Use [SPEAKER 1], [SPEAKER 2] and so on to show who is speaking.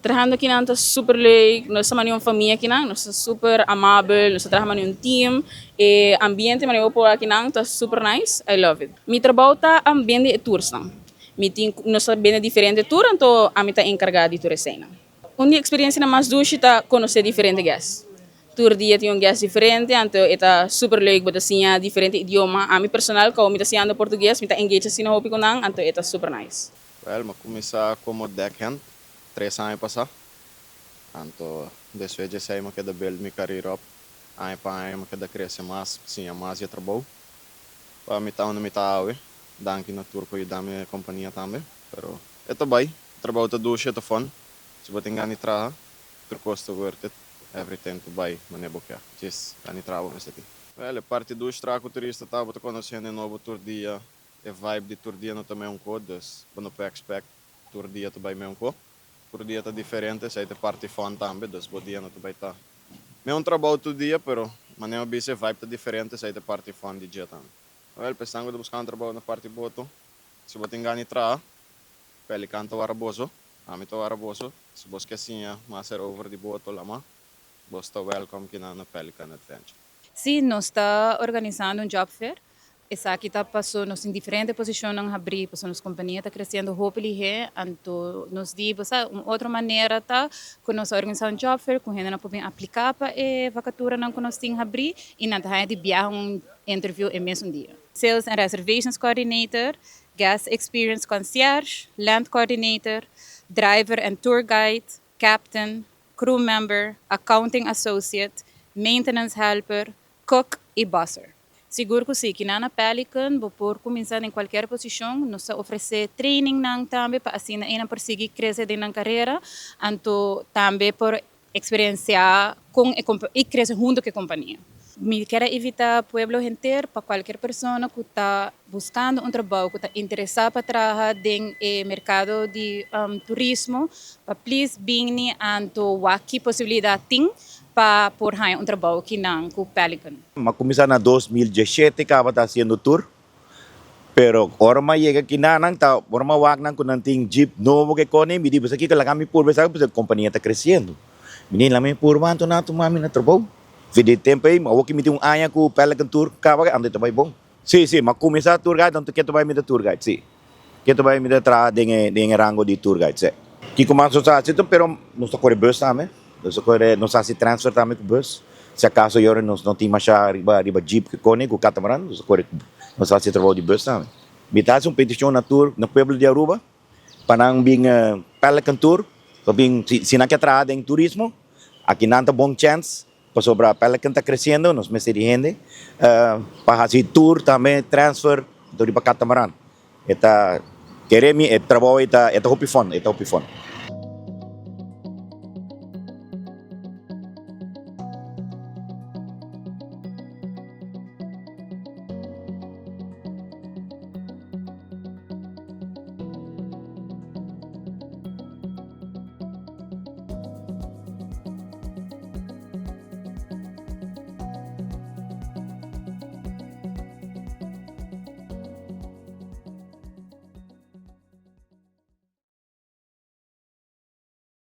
[SPEAKER 1] Trabajando aqui não está super leuk, nós somos uma família aqui não, nós somos super amável, nós trabalhamos em um team, e o ambiente que eu por aqui não está super nice, I love it. Mi trabalho está ambiente de tours não, nós sabemos diferente tour, então a mim está encarregada de tour cena. Uma experiência mais doce está conhecer diferentes guests. Tour dia tem guest diferente, então está super leuk, botar assim diferente idioma. A mim personal, como eu estou português, eu estou engaged assim na hobby com não, então está super nice.
[SPEAKER 2] Well, eu comecei como deckhand 3 anos passar. Então, depois de sair, eu quero build minha carreira up. Aí para eu quero crescer mais, sim, mais de trabalho. Para mim tá onde me tá hoje. Danke na tour para ajudar minha companhia também. Pero, é bem. O trabalho tá doce, é fun. Se você tem ganho de trabalhar, por custo worth it. Everything to buy, mas é boca. Just ganho de trabalho nesse aqui. Well, a parte do estrago turista tá, você conhecendo de novo tour dia. A vibe de tour dia não também é um code, quando você expect tour dia também é um code. Por dia está diferente, sai de parte fun também, dos por dia não também tá. É um trabalho todo dia, pero maneira bem vibe tá diferente, sai de parte fun de dia também. Well, pensando de buscar um trabalho na parte boto, se você tem ganho tra, Pelican to araboso, a mim to araboso, se você quer sim, master over de boto lá, você está welcome aqui na Pelican Adventures.
[SPEAKER 3] Sim, nós está organizando um job fair. Essa aqui está passando nos em diferentes posições não abrir, porque nossa companhia está crescendo rapidamente, então nos diz, uma outra maneira tá, que nós organizamos um job fair, que a gente não pode aplicar para a vacatura não que nós temos abrir e não tem de viajar interview em mesmo dia. Sales and Reservations Coordinator, Guest Experience Concierge, Land Coordinator, Driver and Tour Guide, Captain, Crew Member, Accounting Associate, Maintenance Helper, Cook e Busser. Seguro que sim, que na Pelican, por começar em qualquer posição, nós oferecer training também para assim ainda perseguir crescer na carreira, então também por experienciar com e crescer junto com a companhia. Me quero evitar o pueblo inteiro para qualquer pessoa que está buscando trabalho, que está interessada para trabalhar no mercado de turismo, para please vir então aqui possibilidade tem para por trabalho aqui na Pelican.
[SPEAKER 4] Mas começar na 2017 que estava fazendo tour, pero orma chega aqui não tá, orma wag não com nanting jeep novo que cone, me diz aqui que lá kami por pensar que a companhia está crescendo. Menino lá me por manto na tu mami na trabalho. Vide tempo aí, mas o que me tem ano com Pelican tour, acaba ande também bom. Sim, mas começar tour guide, então que tu vai me dar tour guide, sim. Que tu vai me dar tra dengan rango de tour guide, sim. Que começa a ser, pero não está correndo bus também. Não está se transfer também com bus. Se acaso eu não tem mais riba jeep que cone com catamaran, não está se trabalho de bus também. Bitas petição na tour no pueblo de Aruba, para não vir Pelican tour, para vir se não quer trabalhar em turismo, aqui não tá bom chance. Para sobrar Pelican está crescendo, nos meses de gente, para fazer tour também transfer do riba catamaran. Eta queremos trabalho eta hopi fun.